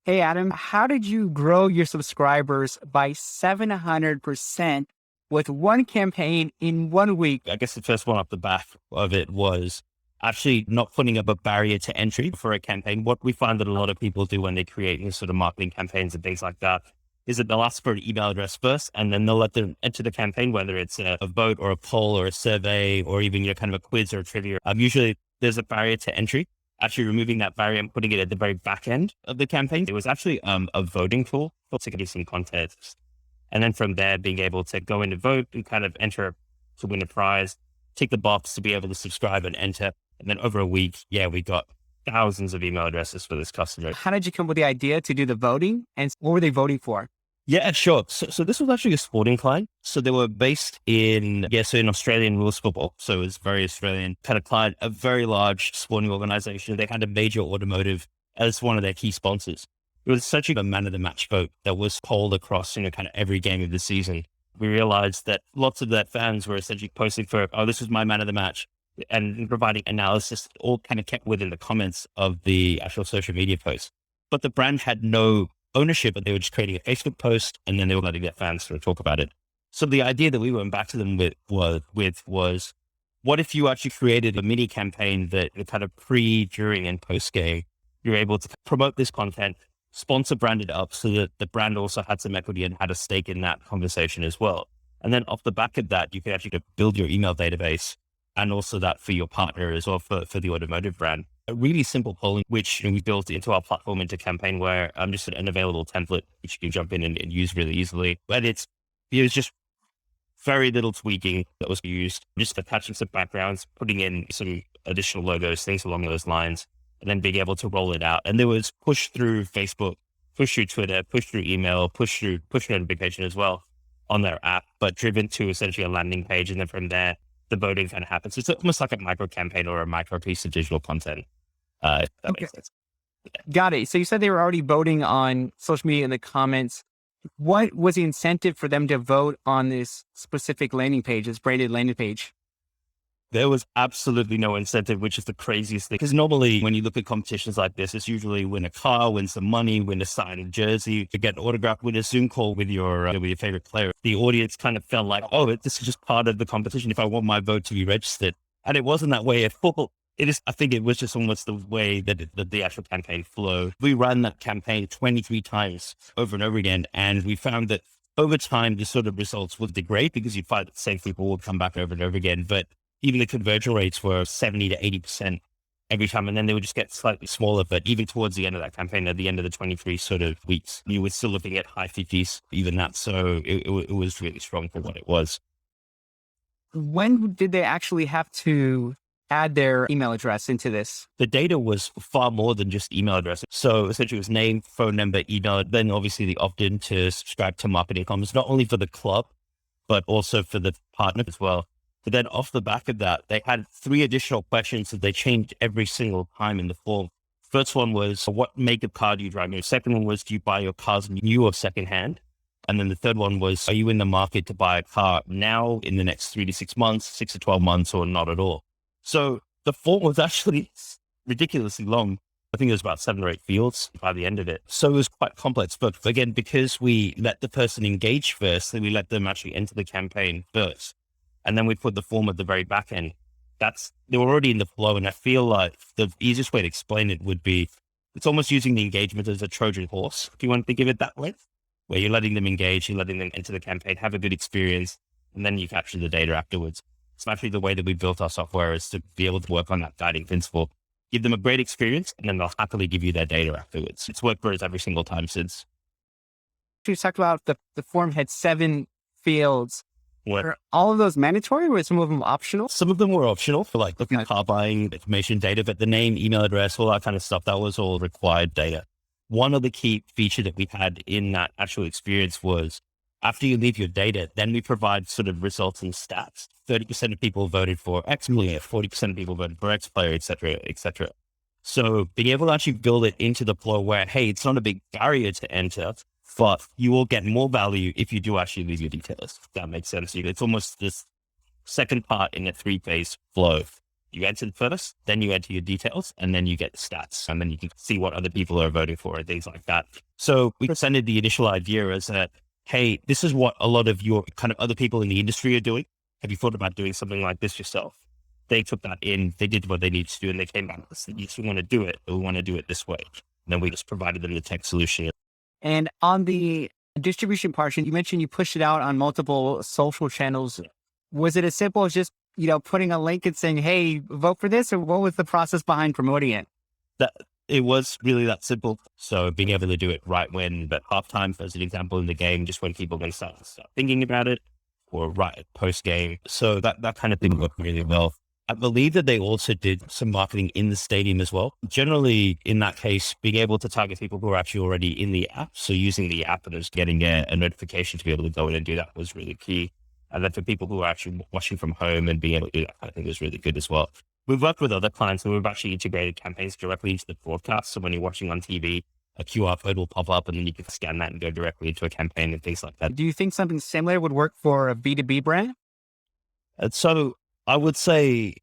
Hey, Adam, how did you grow your subscribers by 700% with one campaign in 1 week? I guess the first one off the bat of it was actually not putting up a barrier to entry for a campaign. What we find that a lot of people do when they create these sort of marketing campaigns and things like that is that they'll ask for an email address first, and then they'll let them enter the campaign, whether it's a vote or a poll or a survey or even kind of a quiz or a trivia. Usually there's a barrier to entry. Actually removing that barrier and putting it at the very back end of the campaign. It was actually a voting tool to give some context. And then from there, being able to go in and vote and kind of enter to win a prize, tick the box to be able to subscribe and enter. And then over a week, we got thousands of email addresses for this customer. How did you come up with the idea to do the voting, and what were they voting for? Yeah, sure. So this was actually a sporting client. So they were based in Australian rules football. So it was very Australian kind of client, a very large sporting organization. They had a major automotive as one of their key sponsors. It was essentially a man of the match vote that was polled across, kind of every game of the season. We realized that lots of their fans were essentially posting for, oh, this was my man of the match, and providing analysis, all kind of kept within the comments of the actual social media posts. But the brand had no ownership, but they were just creating a Facebook post and then they were letting their fans sort of talk about it. So the idea that we went back to them with was, what if you actually created a mini campaign that kind of pre, during, and post game, you're able to promote this content, sponsor branded up so that the brand also had some equity and had a stake in that conversation as well. And then off the back of that, you can actually build your email database and also that for your partner as well for the automotive brand. A really simple polling, which we built into our platform, into Campaignware, just an available template, which you can jump in and use really easily. But it was just very little tweaking that was used, just attaching some backgrounds, putting in some additional logos, things along those lines, and then being able to roll it out. And there was push through Facebook, push through Twitter, push through email, push notification as well on their app, but driven to essentially a landing page. And then from there, the voting kind of happens. It's almost like a micro campaign or a micro piece of digital content. If that makes sense. Got it. So you said they were already voting on social media in the comments. What was the incentive for them to vote on this specific landing page, this branded landing page? There was absolutely no incentive, which is the craziest thing. Because normally when you look at competitions like this, it's usually win a car, win some money, win a signed jersey, to get an autograph, win a Zoom call with your favorite player. The audience kind of felt like, oh, this is just part of the competition if I want my vote to be registered. And it wasn't that way at all. I think it was just almost the way that the actual campaign flowed. We ran that campaign 23 times over and over again. And we found that over time, the sort of results would degrade because you'd find that the same people would come back over and over again. But even the conversion rates were 70 to 80% every time. And then they would just get slightly smaller. But even towards the end of that campaign, at the end of the 23 sort of weeks, you were still looking at high 50s, even that. So it was really strong for what it was. When did they actually have to add their email address into this? The data was far more than just email address. So essentially it was name, phone number, email. Then obviously the opt-in to subscribe to marketing comms, not only for the club, but also for the partner as well. But then off the back of that, they had 3 additional questions that they changed every single time in the form. First one was, what make of car do you drive? The second one was, do you buy your cars new or secondhand? And then the third one was, are you in the market to buy a car now, in the next 3 to 6 months, 6 to 12 months, or not at all? So the form was actually ridiculously long. I think it was about 7 or 8 fields by the end of it. So it was quite complex. But again, because we let the person engage first, then we let them actually enter the campaign first. And then we put the form at the very back end. They were already in the flow. And I feel like the easiest way to explain it would be, it's almost using the engagement as a Trojan horse, if you want to give it that way, where you're letting them engage, you're letting them enter the campaign, have a good experience, and then you capture the data afterwards. It's actually the way that we built our software, is to be able to work on that guiding principle, give them a great experience, and then they'll happily give you their data afterwards. It's worked for us every single time since. You talked about the form had 7 fields. What? Were all of those mandatory, or were some of them optional? Some of them were optional for like looking at car buying information data, but the name, email address, all that kind of stuff, that was all required data. One of the key feature that we had in that actual experience was, after you leave your data, then we provide sort of results and stats. 30% of people voted for X player, 40% of people voted for X player, et cetera, et cetera. So being able to actually build it into the flow where, hey, it's not a big barrier to enter, but you will get more value if you do actually leave your details. If that makes sense. It's almost this second part in a 3-phase flow You enter first, then you enter your details, and then you get the stats, and then you can see what other people are voting for and things like that. So we presented the initial idea as that, hey, this is what a lot of your kind of other people in the industry are doing. Have you thought about doing something like this yourself? They took that in, they did what they needed to do, and they came back and said, yes, we want to do it, but we want to do it this way. And then we just provided them the tech solution. And on the distribution portion, you mentioned you pushed it out on multiple social channels. Was it as simple as just, putting a link and saying, hey, vote for this? Or what was the process behind promoting it? That it was really that simple. So being able to do it right when, but halftime, as an example in the game, just when people are going to start thinking about it, or right post game. So that kind of thing worked really well. I believe that they also did some marketing in the stadium as well. Generally, in that case, being able to target people who are actually already in the app. So using the app and just getting a notification to be able to go in and do that was really key. And then for people who are actually watching from home and being able to do that, I think was really good as well. We've worked with other clients and we've actually integrated campaigns directly into the broadcast. So when you're watching on TV, a QR code will pop up and then you can scan that and go directly into a campaign and things like that. Do you think something similar would work for a B2B brand? And so I would say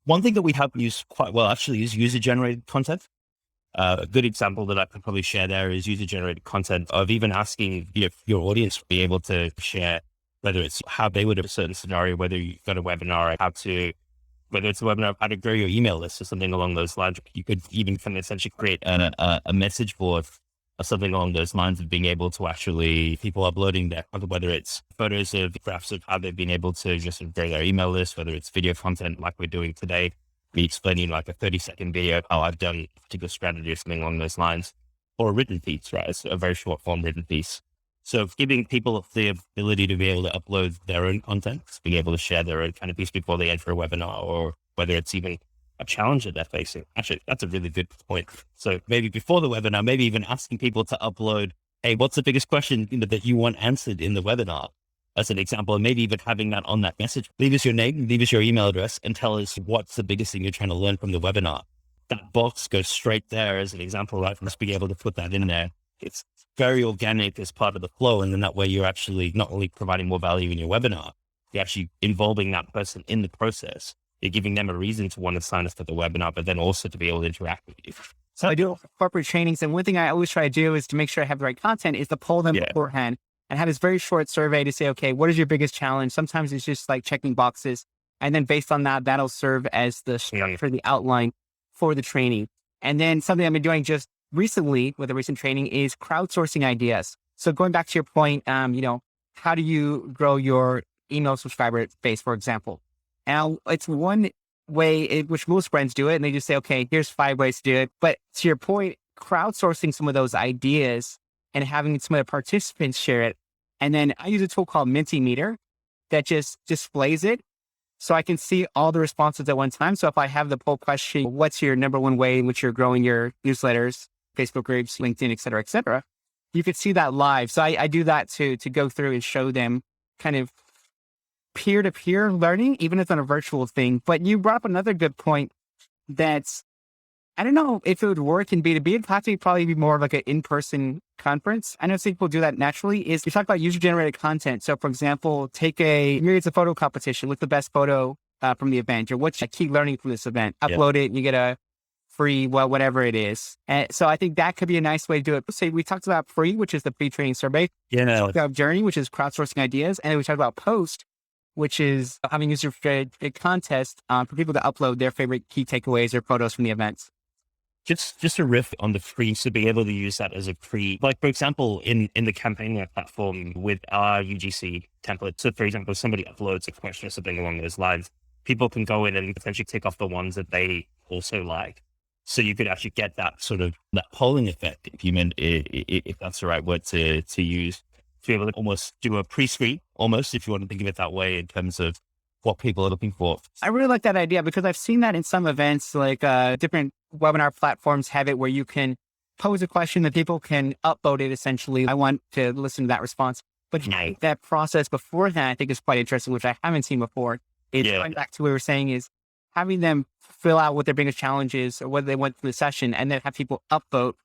one thing that we have used quite well actually is user-generated content. A good example that I could probably share there is user-generated content of even asking your audience to be able to share, whether it's how they would have a certain scenario, whether you've got a webinar, whether it's a webinar of how to grow your email list or something along those lines. You could even kind of essentially create a message board or something along those lines of being able to actually people uploading their, whether it's photos of graphs of how they've been able to just grow their email list, whether it's video content like we're doing today, me explaining like a 30-second video, how I've done a particular strategy or something along those lines, or a written piece, right? It's a very short form written piece. So giving people the ability to be able to upload their own content, being able to share their own kind of piece before they enter a webinar, or whether it's even a challenge that they're facing. Actually, that's a really good point. So maybe before the webinar, maybe even asking people to upload, hey, what's the biggest question that you want answered in the webinar? As an example, and maybe even having that on that message. Leave us your name, leave us your email address, and tell us what's the biggest thing you're trying to learn from the webinar. That box goes straight there as an example, right? Let's be able to put that in there. It's very organic as part of the flow. And then that way you're actually not only providing more value in your webinar, you're actually involving that person in the process. You're giving them a reason to want to sign up for the webinar, but then also to be able to interact with you. So I do corporate trainings. And one thing I always try to do is to make sure I have the right content is to pull them beforehand and have this very short survey to say, okay, what is your biggest challenge? Sometimes it's just like checking boxes. And then based on that, that'll serve as the structure, the outline for the training. And then something I've been doing just recently with a recent training is crowdsourcing ideas. So going back to your point, how do you grow your email subscriber base, for example? And it's one way which most brands do it. And they just say, okay, here's 5 ways to do it. But to your point, crowdsourcing some of those ideas and having some of the participants share it. And then I use a tool called Mentimeter that just displays it. So I can see all the responses at one time. So if I have the poll question, what's your number one way in which you're growing your newsletters, Facebook groups, LinkedIn, et cetera, you could see that live. So I do that to go through and show them kind of peer-to-peer learning, even if it's on a virtual thing. But you brought up another good point that's, I don't know if it would work in B2B. It'd have to probably be more of like an in-person conference. I know some people do that naturally. You talk about user-generated content. So for example, it's a photo competition with the best photo from the event, or what's your key learning from this event. Upload it, and you get a free, whatever it is. And so I think that could be a nice way to do it. Say we talked about free, which is the pre-training survey. We talked about journey, which is crowdsourcing ideas. And then we talked about post, which is having user-generated contest for people to upload their favorite key takeaways or photos from the events. Just a riff on the free, to be able to use that as a free, like for example, in the Campaignware platform with our UGC template. So for example, if somebody uploads a question or something along those lines, people can go in and potentially tick off the ones that they also like. So you could actually get that sort of that polling effect, if that's the right word to use, to be able to almost do a pre-screen, almost, if you want to think of it that way, in terms of what people are looking for. I really like that idea because I've seen that in some events, like different webinar platforms have it where you can pose a question that people can upload it essentially. I want to listen to that response. But that process beforehand, I think is quite interesting, which I haven't seen before. It's going back to what we were saying is having them fill out what their biggest challenge is or what they went through the session and then have people upvote